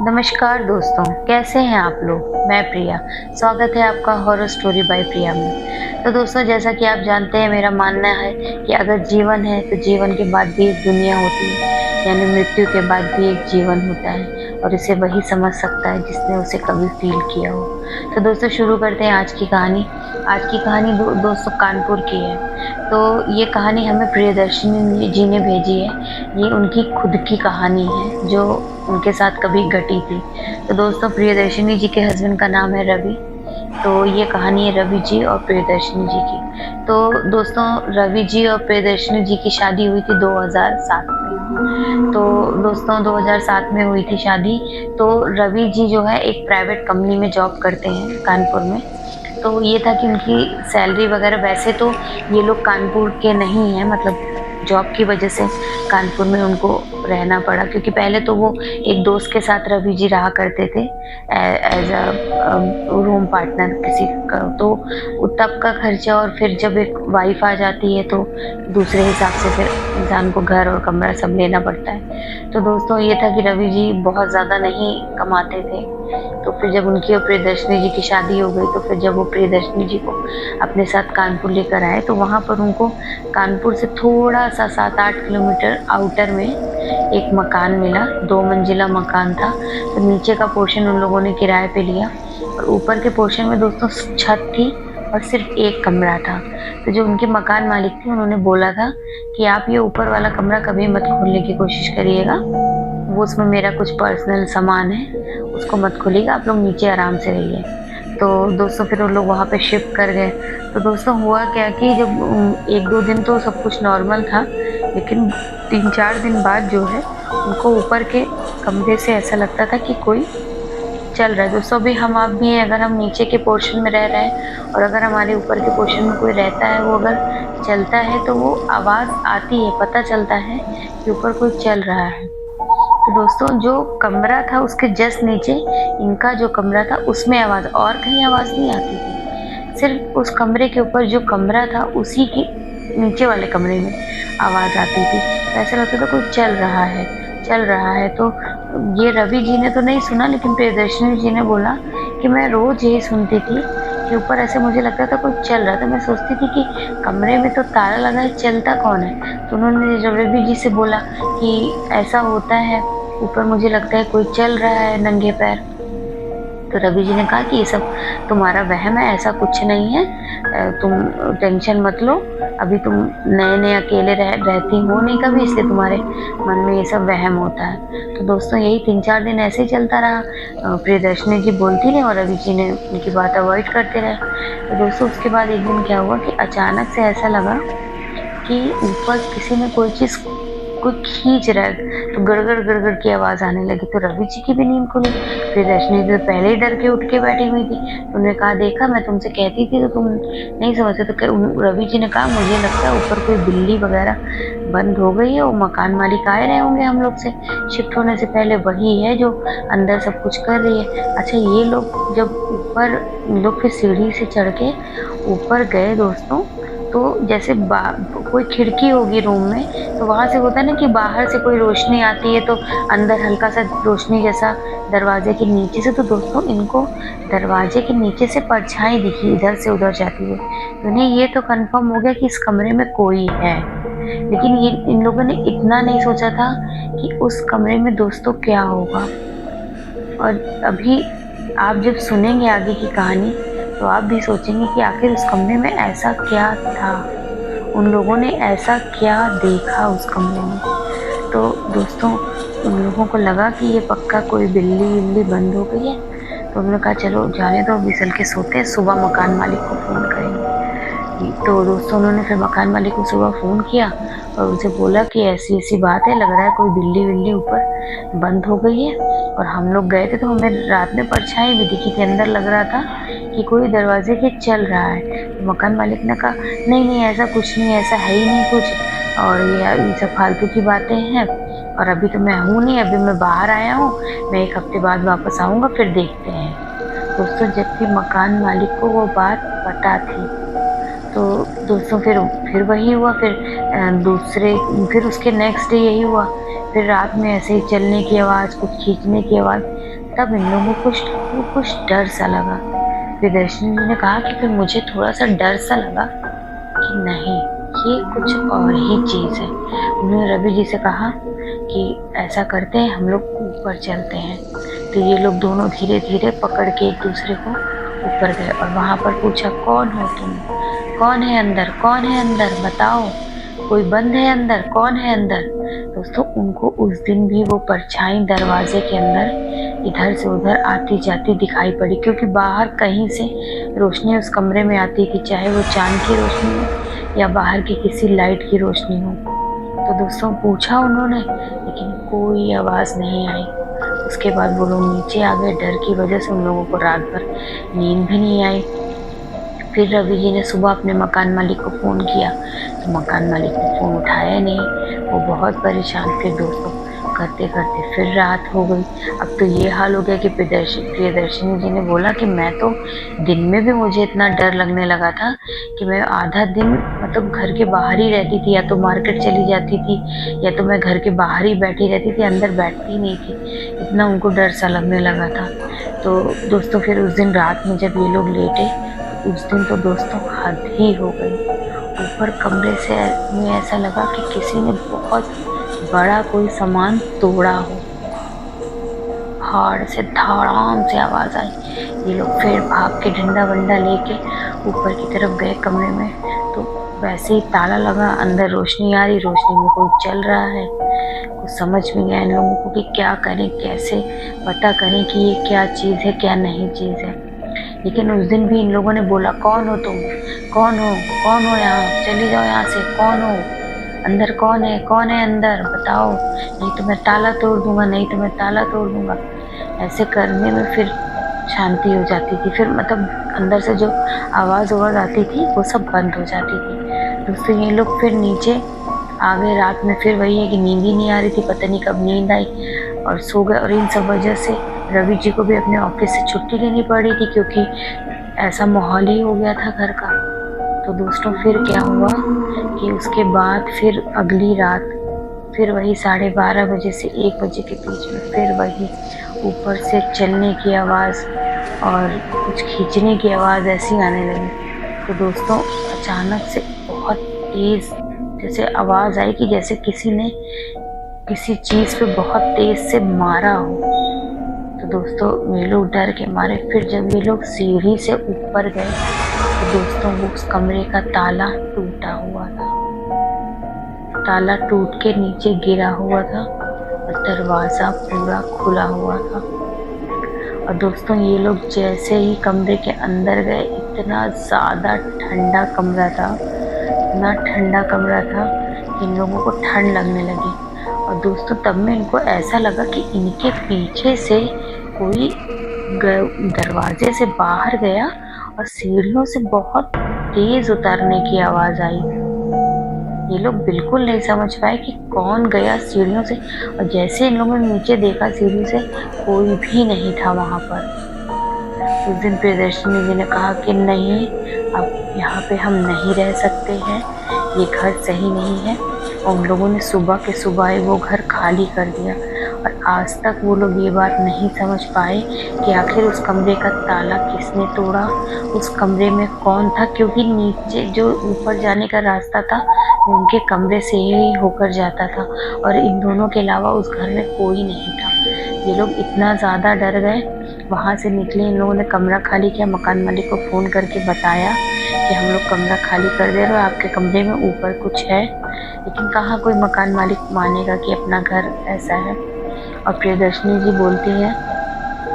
नमस्कार दोस्तों, कैसे हैं आप लोग? मैं प्रिया, स्वागत है आपका हॉरर स्टोरी बाय प्रिया में। तो दोस्तों, जैसा कि आप जानते हैं, मेरा मानना है कि अगर जीवन है तो जीवन के बाद भी एक दुनिया होती है, यानी मृत्यु के बाद भी एक जीवन होता है और इसे वही समझ सकता है जिसने उसे कभी फ़ील किया हो। तो दोस्तों, शुरू करते हैं आज की कहानी। आज की कहानी दोस्तों कानपुर की है। तो ये कहानी हमें प्रियदर्शिनी जी ने भेजी है। ये उनकी खुद की कहानी है जो उनके साथ कभी घटी थी। तो दोस्तों, प्रियदर्शिनी जी के हस्बैंड का नाम है रवि। तो ये कहानी है रवि जी और प्रियदर्शिनी जी की। तो दोस्तों, रवि जी और प्रियदर्शिनी जी की शादी हुई थी 2007 में। तो दोस्तों, 2007 में हुई थी शादी। तो रवि जी जो है एक प्राइवेट कंपनी में जॉब करते हैं कानपुर में। तो ये था कि उनकी सैलरी वगैरह, वैसे तो ये लोग कानपुर के नहीं हैं, मतलब जॉब की वजह से कानपुर में उनको रहना पड़ा, क्योंकि पहले तो वो एक दोस्त के साथ रवि जी रहा करते थे एज अ रूम पार्टनर किसी का। तो तब का खर्चा, और फिर जब एक वाइफ आ जाती है तो दूसरे हिसाब से फिर इंसान को घर और कमरा सब लेना पड़ता है। तो दोस्तों, ये था कि रवि जी बहुत ज़्यादा नहीं कमाते थे। तो फिर जब उनकी और प्रियदर्शिनी जी की शादी हो गई, तो फिर जब वो प्रियदर्शिनी जी को अपने साथ कानपुर लेकर आए, तो वहाँ पर उनको कानपुर से थोड़ा सा 7-8 किलोमीटर आउटर में एक मकान मिला। 2 मंजिला मकान था। तो नीचे का पोर्शन उन लोगों ने किराए पे लिया और ऊपर के पोर्शन में दोस्तों छत थी और सिर्फ एक कमरा था। तो जो उनके मकान मालिक थे, उन्होंने बोला था कि आप ये ऊपर वाला कमरा कभी मत खोलने की कोशिश करिएगा, वो उसमें मेरा कुछ पर्सनल सामान है, उसको मत खोलिएगा, आप लोग नीचे आराम से रहिए। तो दोस्तों, फिर वो लोग वहाँ पे शिफ्ट कर गए। तो दोस्तों, हुआ क्या कि जब 1-2 दिन तो सब कुछ नॉर्मल था, लेकिन 3-4 दिन बाद जो है उनको ऊपर के कमरे से ऐसा लगता था कि कोई चल रहा है। दोस्तों, अभी हम आप भी हैं, अगर हम नीचे के पोर्शन में रह रहे हैं और अगर हमारे ऊपर के पोर्शन में कोई रहता है, वो अगर चलता है तो वो आवाज़ आती है, पता चलता है कि ऊपर कोई चल रहा है। तो दोस्तों, जो कमरा था उसके जस्ट नीचे इनका जो कमरा था उसमें आवाज़, और कहीं आवाज़ नहीं आती थी। सिर्फ उस कमरे के ऊपर जो कमरा था उसी के नीचे वाले कमरे में आवाज़ आती थी। तो ऐसा लगता था कोई चल रहा है, चल रहा है। तो ये रवि जी ने तो नहीं सुना, लेकिन प्रियदर्शिनी जी ने बोला कि मैं रोज़ यही सुनती थी कि ऊपर ऐसे मुझे लगता था कोई चल रहा था। मैं सोचती थी कि कमरे में तो ताला लगा है, चलता कौन है? तो उन्होंने जब रवि जी से बोला कि ऐसा होता है, ऊपर मुझे लगता है कोई चल रहा है नंगे पैर। तो रवि जी ने कहा कि ये सब तुम्हारा वहम है, ऐसा कुछ नहीं है, तुम टेंशन मत लो, अभी तुम नए-नए अकेले रहती हो नहीं कभी, इसलिए तुम्हारे मन में ये सब वहम होता है। तो दोस्तों, यही 3-4 दिन ऐसे ही चलता रहा। प्रियदर्शिनी जी बोलती रहीं और रवि जी ने उनकी बात अवॉइड करते रहे। तो दोस्तों, उसके बाद एक दिन क्या हुआ कि अचानक से ऐसा लगा कि ऊपर किसी ने कोई चीज़ कोई खींच रहा है, तो गड़गड़ की आवाज़ आने लगी। तो रवि जी की भी नींद खुली। प्रियदर्शिनी तो पहले ही डर के उठ के बैठी हुई थी। तो उन्होंने कहा, देखा मैं तुमसे कहती थी तो तुम नहीं समझते। तो रवि जी ने कहा, मुझे लगता है ऊपर कोई बिल्ली वगैरह बंद हो गई है, वो मकान मालिक आए रहे होंगे हम लोग से शिफ्ट होने से पहले, वही है जो अंदर सब कुछ कर रही है। अच्छा, ये लोग जब ऊपर लोग फिर सीढ़ी से चढ़ के ऊपर गए दोस्तों, तो जैसे कोई खिड़की होगी रूम में, तो वहाँ से होता है ना कि बाहर से कोई रोशनी आती है तो अंदर हल्का सा रोशनी जैसा दरवाजे के नीचे से। तो दोस्तों, इनको दरवाजे के नीचे से परछाई दिखी इधर से उधर जाती हुई। तो इन्हें ये तो कंफर्म हो गया कि इस कमरे में कोई है, लेकिन ये इन लोगों ने इतना नहीं सोचा था कि उस कमरे में दोस्तों क्या होगा। और अभी आप जब सुनेंगे आगे की कहानी, तो आप भी सोचेंगे कि आखिर उस कमरे में ऐसा क्या था, उन लोगों ने ऐसा क्या देखा उस कमरे में। तो दोस्तों, उन लोगों को लगा कि ये पक्का कोई बिल्ली बंद हो गई है। तो उन्होंने कहा, चलो जाने दो, बिसल के सोते हैं, सुबह मकान मालिक को फ़ोन करेंगे। तो दोस्तों, उन्होंने फिर मकान मालिक को सुबह फ़ोन किया और उनसे बोला कि ऐसी बात है, लग रहा है कोई बिल्ली ऊपर बंद हो गई है। और हम लोग गए थे तो हमें रात में परछाई भी दिखी थी, अंदर लग रहा था कि कोई दरवाजे के चल रहा है। तो मकान मालिक ने कहा, नहीं ऐसा कुछ नहीं, ऐसा है ही नहीं कुछ, और ये सब फालतू की बातें हैं, और अभी तो मैं हूँ नहीं, अभी मैं बाहर आया हूँ, मैं 1 हफ्ते बाद वापस आऊँगा, फिर देखते हैं। दोस्तों, जबकि मकान मालिक को वो बात पता थी। तो दोस्तों, फिर वही हुआ। फिर उसके नेक्स्ट डे यही हुआ। फिर रात में ऐसे ही चलने की आवाज़, कुछ खींचने की आवाज़। तब इन लोगों को कुछ डर सा लगा। प्रियदर्शनी जी ने कहा कि फिर मुझे थोड़ा सा डर सा लगा कि नहीं, ये कुछ और ही चीज़ है। उन्होंने रवि जी से कहा कि ऐसा करते हैं, हम लोग ऊपर चलते हैं। तो ये लोग दोनों धीरे धीरे पकड़ के एक दूसरे को ऊपर गए और वहाँ पर पूछा, कौन हो तुम, कौन है अंदर, कौन है अंदर, बताओ, कोई बंद है अंदर, कौन है अंदर। दोस्तों उनको उस दिन भी वो परछाई दरवाजे के अंदर इधर से उधर आती जाती दिखाई पड़ी, क्योंकि बाहर कहीं से रोशनी उस कमरे में आती थी, चाहे वो चांद की रोशनी हो या बाहर की किसी लाइट की रोशनी हो। तो दोस्तों पूछा उन्होंने, लेकिन कोई आवाज़ नहीं आई। उसके बाद वो लोग नीचे आ गए। डर की वजह से उन लोगों को रात भर नींद भी नहीं आई। फिर रवि जी ने सुबह अपने मकान मालिक को फ़ोन किया, तो मकान मालिक ने फ़ोन उठाया नहीं। वो बहुत परेशान। फिर दोस्तों करते करते फिर रात हो गई। अब तो ये हाल हो गया कि प्रियदर्शनी जी ने बोला कि मैं तो दिन में भी मुझे इतना डर लगने लगा था कि मैं आधा दिन मतलब घर के बाहर ही रहती थी, या तो मार्केट चली जाती थी या तो मैं घर के बाहर ही बैठी रहती थी, अंदर बैठती नहीं थी, इतना उनको डर सा लगने लगा था। तो दोस्तों फिर उस दिन रात में जब ये लोग लेटे, उस दिन तो दोस्तों हद ही हो गई। ऊपर कमरे से में ऐसा लगा कि किसी ने बहुत बड़ा कोई सामान तोड़ा हो। हाड़ से धड़ाम से आवाज़ आई। ये लोग फिर भाग के डंडा वंडा लेके ऊपर की तरफ गए कमरे में। तो वैसे ही ताला लगा, अंदर रोशनी आ रही, रोशनी में कोई चल रहा है। कुछ समझ में गया इन लोगों को कि क्या करें, कैसे पता करें कि ये क्या चीज़ है, क्या नहीं चीज़ है। लेकिन उस दिन भी इन लोगों ने बोला, कौन हो तुम, कौन हो, कौन हो यहाँ, चली जाओ यहाँ से, कौन हो अंदर, कौन है अंदर, बताओ, नहीं तो मैं ताला तोड़ दूंगा, नहीं तो मैं ताला तोड़ दूंगा। ऐसे करने में फिर शांति हो जाती थी। फिर मतलब अंदर से जो आवाज़ आती थी वो सब बंद हो जाती थी। दोस्तों ये लोग फिर नीचे आ गए। रात में फिर वही है कि नींद ही नहीं आ रही थी, पता नहीं कब नींद आई और सो गए। और इन सब वजह से रवि जी को भी अपने ऑफिस से छुट्टी लेनी पड़ी थी, क्योंकि ऐसा माहौल ही हो गया था घर का। तो दोस्तों फिर क्या हुआ कि उसके बाद फिर अगली रात फिर वही 12:30 बजे से 1 बजे के बीच में फिर वही ऊपर से चलने की आवाज़ और कुछ खींचने की आवाज़ ऐसी आने लगी। तो दोस्तों अचानक से बहुत तेज़ जैसे आवाज़ आई कि जैसे किसी ने किसी चीज़ पे बहुत तेज़ से मारा हो। तो दोस्तों ये लोग डर के मारे फिर जब ये लोग सीढ़ी से ऊपर गए तो दोस्तों वो उस कमरे का ताला टूटा हुआ था। ताला टूट के नीचे गिरा हुआ था और दरवाज़ा पूरा खुला हुआ था। और दोस्तों ये लोग जैसे ही कमरे के अंदर गए, इतना ज़्यादा ठंडा कमरा था, इतना ठंडा कमरा था कि इन लोगों को ठंड लगने लगी। और दोस्तों तब में इनको ऐसा लगा कि इनके पीछे से कोई दरवाजे से बाहर गया और सीढ़ियों से बहुत तेज़ उतरने की आवाज़ आई। ये लोग बिल्कुल नहीं समझ पाए कि कौन गया सीढ़ियों से, और जैसे इन लोगों ने नीचे देखा सीढ़ी से, कोई भी नहीं था वहाँ पर। उस दिन प्रियदर्शनी जी ने कहा कि नहीं, अब यहाँ पे हम नहीं रह सकते हैं, ये घर सही नहीं है। और उन लोगों ने सुबह के सुबह ही वो घर खाली कर दिया। और आज तक वो लोग ये बात नहीं समझ पाए कि आखिर उस कमरे का ताला किसने तोड़ा, उस कमरे में कौन था, क्योंकि नीचे जो ऊपर जाने का रास्ता था वो उनके कमरे से ही होकर जाता था और इन दोनों के अलावा उस घर में कोई नहीं था। ये लोग इतना ज़्यादा डर गए। वहाँ से निकले, इन लोगों ने कमरा खाली किया, मकान मालिक को फ़ोन करके बताया कि हम लोग कमरा खाली कर दे रहे हैं, आपके कमरे में ऊपर कुछ है। लेकिन कहाँ कोई मकान मालिक मानेगा कि अपना घर ऐसा है। और प्रियदर्शनी जी बोलती है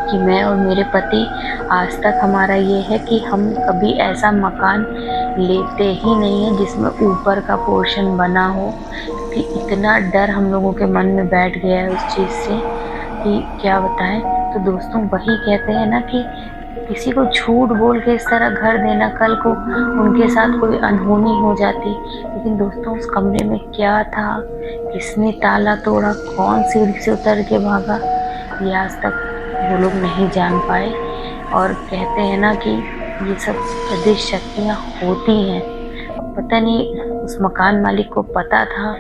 कि मैं और मेरे पति आज तक हमारा ये है कि हम कभी ऐसा मकान लेते ही नहीं है जिसमें ऊपर का पोर्शन बना हो, कि इतना डर हम लोगों के मन में बैठ गया है उस चीज़ से कि क्या बताएं। तो दोस्तों वही कहते हैं ना कि किसी को झूठ बोल के इस तरह घर देना, कल को उनके साथ कोई अनहोनी हो जाती। लेकिन दोस्तों उस कमरे में क्या था, किसने ताला तोड़ा, कौन सीढ़ी से उतर के भागा, ये आज तक वो लोग नहीं जान पाए। और कहते हैं ना कि ये सब अदृश्य शक्तियाँ होती हैं। पता नहीं उस मकान मालिक को पता था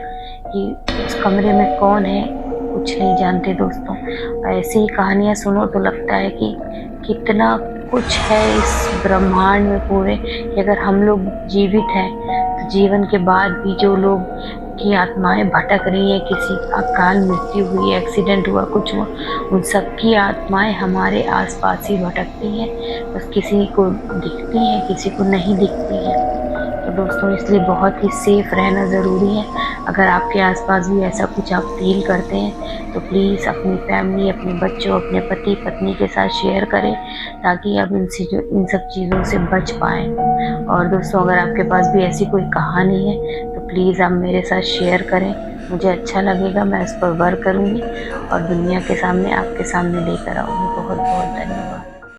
कि उस कमरे में कौन है, कुछ नहीं जानते दोस्तों। ऐसी कहानियाँ सुनो तो लगता है कि कितना कुछ है इस ब्रह्मांड में पूरे, कि अगर हम लोग जीवित हैं तो जीवन के बाद भी जो लोग की आत्माएं भटक रही हैं, किसी अकाल मृत्यु हुई, एक्सीडेंट हुआ, कुछ हुआ, उन सबकी आत्माएं हमारे आसपास ही भटकती हैं। बस किसी को दिखती हैं, किसी को नहीं दिखती हैं। तो दोस्तों इसलिए बहुत ही सेफ रहना ज़रूरी है। अगर आपके आसपास भी ऐसा कुछ आप फील करते हैं तो प्लीज़ अपनी फैमिली, अपने बच्चों, अपने पति पत्नी के साथ शेयर करें, ताकि आप इन सब चीज़ों से बच पाएँ। और दोस्तों अगर आपके पास भी ऐसी कोई कहानी है तो प्लीज़ आप मेरे साथ शेयर करें, मुझे अच्छा लगेगा, मैं उस पर वर्क करूँगी और दुनिया के सामने आपके सामने लेकर आऊँगी। बहुत बहुत धन्यवाद।